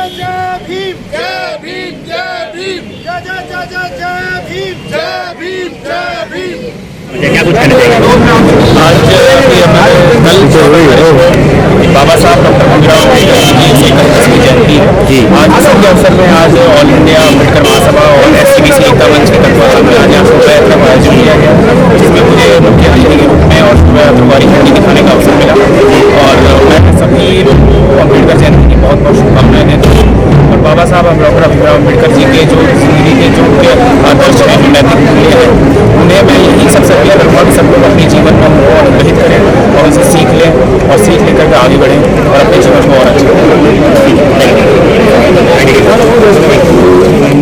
जय भीम जय भीम जय भीम जय जय जय जय जय भीम जय भीम जय भीम। क्या कुछ कहना चाहिए आज बाबा साहब डॉक्टर भीमराव अम्बेडकर जी की जयंती जी आज इसी के अवसर में आज ऑल इंडिया अम्बेडकर महासभा और SCBC एकता मंच के तत्वाधान में आज यहाँ शोभा यात्रा का आयोजन किया गया, जिसमें मुझे मुख्य अतिथि के रूप में और त्रिवारी झंडी दिखाने का अवसर मिला और मैं सभी लोगों को अम्बेडकर जयंती की बहुत बहुत शुभकामनाएं देता हूँ। और बाबा साहब डॉक्टर भीमराव अम्बेडकर जी के जो जिंदगी के जो उनके आदर्श हैं, जो नैतिक मूल्य हैं, उन्हें मैं यही सबसे पहले लगभग कि सब लोग अपने जीवन में उनको अनुग्रहित करें और उनसे सीख लें और सीख लेकर के आगे बढ़ें और अपने जीवन को और अच्छा करें।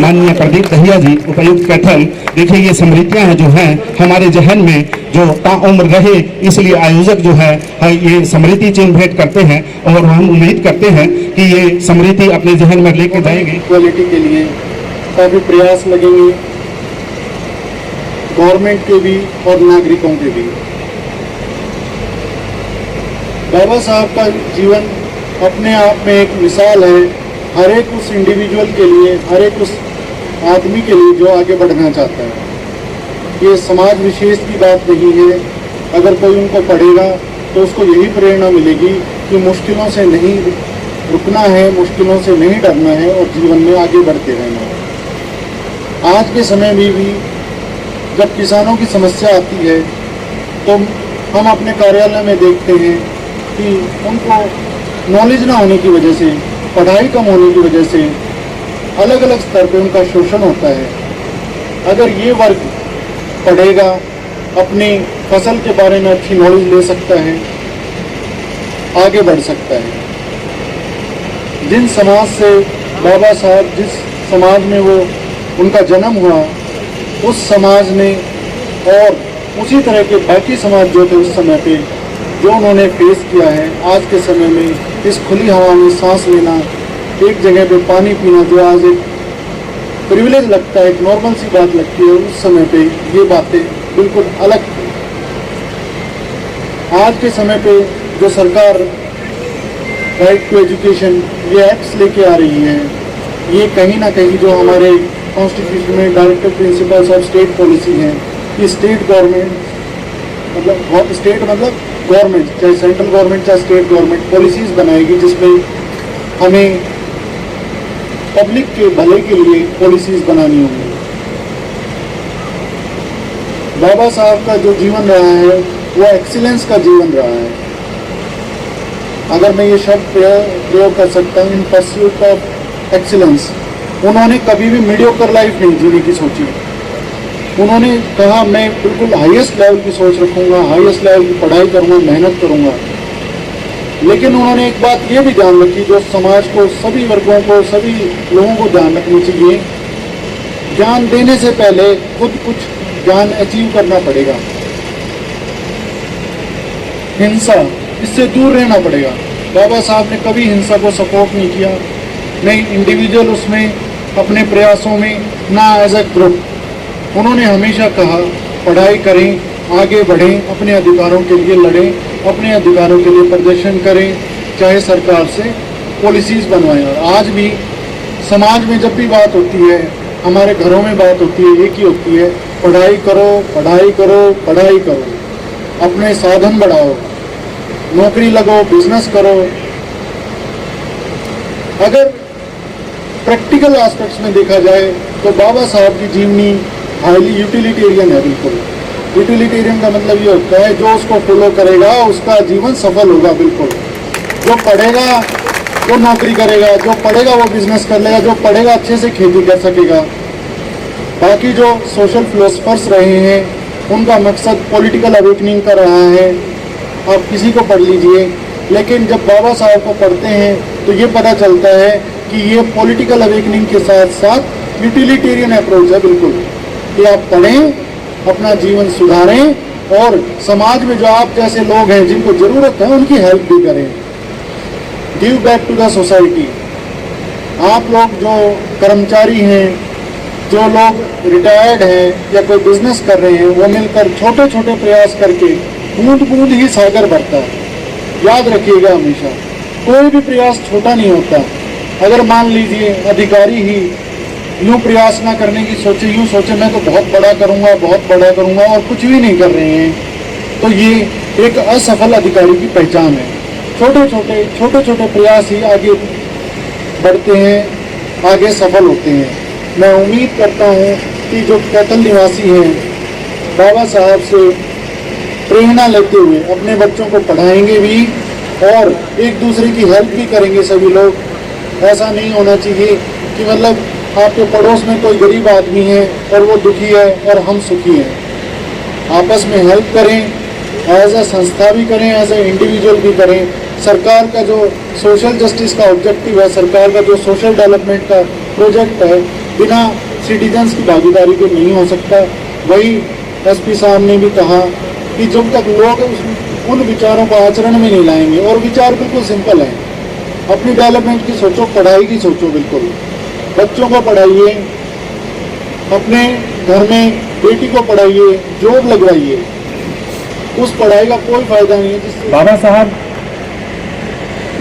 माननीय प्रदीप दहिया जी उपायुक्त कैथल, देखिए ये स्मृतियां हैं जो हैं हमारे जहन में जो ताउम्र रहे, इसलिए आयोजक जो है ये स्मृति चिन्ह भेंट करते हैं और हम उम्मीद करते हैं कि ये स्मृति अपने जहन में लेके जाएंगे। क्वालिटी के लिए काफ़ी प्रयास लगेंगे, गवर्नमेंट के भी और नागरिकों के भी। बाबा साहब का जीवन अपने आप में एक मिसाल है हर एक उस इंडिविजुअल के लिए, हर एक उस आदमी के लिए जो आगे बढ़ना चाहता है। ये समाज विशेष की बात नहीं है। अगर कोई उनको पढ़ेगा तो उसको यही प्रेरणा मिलेगी कि मुश्किलों से नहीं रुकना है, मुश्किलों से नहीं डरना है और जीवन में आगे बढ़ते रहना है। आज के समय में भी जब किसानों की समस्या आती है तो हम अपने कार्यालय में देखते हैं कि उनको नॉलेज ना होने की वजह से, पढ़ाई कम होने की वजह से अलग अलग स्तर पे उनका शोषण होता है। अगर ये वर्ग पढ़ेगा, अपनी फसल के बारे में अच्छी नॉलेज ले सकता है, आगे बढ़ सकता है। जिन समाज से बाबा साहब, जिस समाज में वो उनका जन्म हुआ, उस समाज ने और उसी तरह के बाकी समाज जो थे उस समय पे, जो उन्होंने फेस किया है, आज के समय में इस खुली हवा में सांस लेना, एक जगह पे पानी पीना, जो आज एक प्रिविलेज लगता है, एक नॉर्मल सी बात लगती है, उस समय पे ये बातें बिल्कुल अलग थी। आज के समय पे जो सरकार राइट टू एजुकेशन ये एक्ट्स लेके आ रही है, ये कहीं ना कहीं जो हमारे कॉन्स्टिट्यूशन में directive principles of state policy हैं, कि स्टेट गवर्नमेंट मतलब स्टेट मतलब गवर्नमेंट, चाहे सेंट्रल गवर्नमेंट चाहे स्टेट गवर्नमेंट, पॉलिसीज बनाएगी जिसमें हमें पब्लिक के भले के लिए पॉलिसीज बनानी होंगी। बाबा साहब का जो जीवन रहा है वो एक्सीलेंस का जीवन रहा है। अगर मैं ये शब्द प्रयोग कर सकता हूँ, इन परस्यूट ऑफ एक्सीलेंस। उन्होंने कभी भी मीडियोकर लाइफ नहीं जीने की सोची। उन्होंने कहा मैं बिल्कुल हाईएस्ट लेवल की सोच रखूँगा, हाईएस्ट लेवल की पढ़ाई करूँगा, मेहनत करूँगा। लेकिन उन्होंने एक बात ये भी ध्यान रखी जो समाज को, सभी वर्गों को, सभी लोगों को ध्यान रखनी चाहिए, ज्ञान देने से पहले खुद कुछ ज्ञान अचीव करना पड़ेगा। हिंसा, इससे दूर रहना पड़ेगा। बाबा साहब ने कभी हिंसा को सपोर्ट नहीं किया, नहीं इंडिविजुअल उसमें अपने प्रयासों में, ना एज ए ग्रुप। उन्होंने हमेशा कहा पढ़ाई करें, आगे बढ़ें, अपने अधिकारों के लिए लड़ें, अपने अधिकारों के लिए प्रदर्शन करें, चाहे सरकार से पॉलिसीज़ बनवाएं। और आज भी समाज में जब भी बात होती है, हमारे घरों में बात होती है, एक ही होती है, पढ़ाई करो, पढ़ाई करो, पढ़ाई करो, अपने साधन बढ़ाओ, नौकरी लगो, बिजनेस करो। अगर प्रैक्टिकल एस्पेक्ट्स में देखा जाए तो बाबा साहब की जीवनी हाईली यूटिलिटेरियन है। बिल्कुल यूटिलिटेरियन का मतलब ये होता है जो उसको फॉलो करेगा उसका जीवन सफल होगा। बिल्कुल जो पढ़ेगा वो नौकरी करेगा, जो पढ़ेगा वो बिजनेस कर लेगा, जो पढ़ेगा अच्छे से खेती कर सकेगा। बाकी जो सोशल फिलोसफर्स रहे हैं उनका मकसद पॉलिटिकल अवेकनिंग का रहा है। आप किसी को पढ़ लीजिए, लेकिन जब बाबा साहब को पढ़ते हैं तो ये पता चलता है कि ये पॉलिटिकल अवेकनिंग के साथ साथ यूटिलिटेरियन अप्रोच है। बिल्कुल कि आप पढ़ें, अपना जीवन सुधारें और समाज में जो आप जैसे लोग हैं जिनको ज़रूरत है उनकी हेल्प भी करें। Give back to the society. आप लोग जो कर्मचारी हैं, जो लोग रिटायर्ड हैं या कोई बिजनेस कर रहे हैं, वो मिलकर छोटे छोटे प्रयास करके बूंद बूंद ही सागर भरता है। याद रखिएगा हमेशा, कोई भी प्रयास छोटा नहीं होता। अगर मान लीजिए अधिकारी ही यूं प्रयास ना करने की सोचे, यूं सोचे मैं तो बहुत बड़ा करूंगा और कुछ भी नहीं कर रहे हैं, तो ये एक असफल अधिकारी की पहचान है। छोटे छोटे प्रयास ही आगे बढ़ते हैं, आगे सफल होते हैं। मैं उम्मीद करता हूं कि जो कैथल निवासी हैं बाबा साहब से प्रेरणा लेते हुए अपने बच्चों को पढ़ाएंगे भी और एक दूसरे की हेल्प भी करेंगे सभी लोग। ऐसा नहीं होना चाहिए कि मतलब आपके पड़ोस में कोई गरीब आदमी है और वो दुखी है और हम सुखी हैं। आपस में हेल्प करें, एज ए संस्था भी करें, एज ए इंडिविजुअल भी करें। सरकार का जो सोशल जस्टिस का ऑब्जेक्टिव है, सरकार का जो सोशल डेवलपमेंट का प्रोजेक्ट है, बिना सिटीजन्स की भागीदारी के नहीं हो सकता। वही एसपी साहब ने भी कहा कि जब तक लोग उन विचारों को आचरण में नहीं लाएंगे, और विचार बिल्कुल सिंपल है, अपनी डेवलपमेंट की सोचो, पढ़ाई की सोचो, बिल्कुल बच्चों को पढ़ाइए, अपने घर में बेटी को पढ़ाइए, जॉब लगवाइए। उस पढ़ाई का कोई फायदा नहीं है जिससे बाबा साहब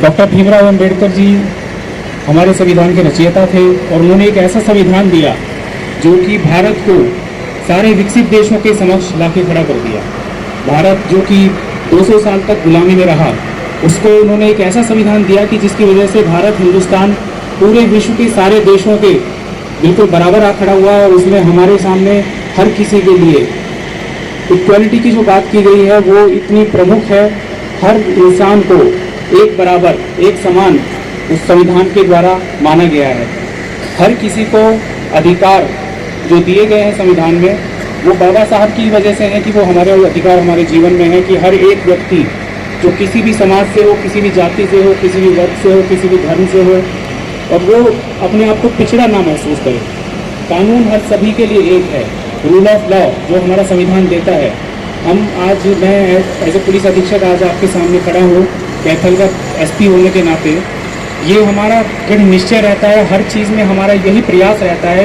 डॉक्टर भीमराव अंबेडकर जी हमारे संविधान के रचयिता थे और उन्होंने एक ऐसा संविधान दिया जो कि भारत को सारे विकसित देशों के समक्ष लाके खड़ा कर दिया। भारत जो कि 200 साल तक गुलामी में रहा, उसको उन्होंने एक ऐसा संविधान दिया कि जिसकी वजह से भारत, हिंदुस्तान पूरे विश्व के सारे देशों के बिल्कुल बराबर आ खड़ा हुआ है। और उसमें हमारे सामने हर किसी के लिए इक्वालिटी की जो बात की गई है वो इतनी प्रमुख है। हर इंसान को एक बराबर, एक समान उस संविधान के द्वारा माना गया है। हर किसी को अधिकार जो दिए गए हैं संविधान में, वो बाबा साहब की वजह से है कि वो हमारे अधिकार हमारे जीवन में है कि हर एक व्यक्ति जो किसी भी समाज से हो, किसी भी जाति से हो, किसी भी वर्ग से हो, किसी भी धर्म से हो, और वो अपने आप को पिछड़ा ना महसूस करे। कानून हर सभी के लिए एक है, रूल ऑफ लॉ जो हमारा संविधान देता है। मैं एज ए पुलिस अधीक्षक आज आपके सामने खड़ा हूँ, कैथल का एसपी होने के नाते ये हमारा दृढ़ निश्चय रहता है, हर चीज़ में हमारा यही प्रयास रहता है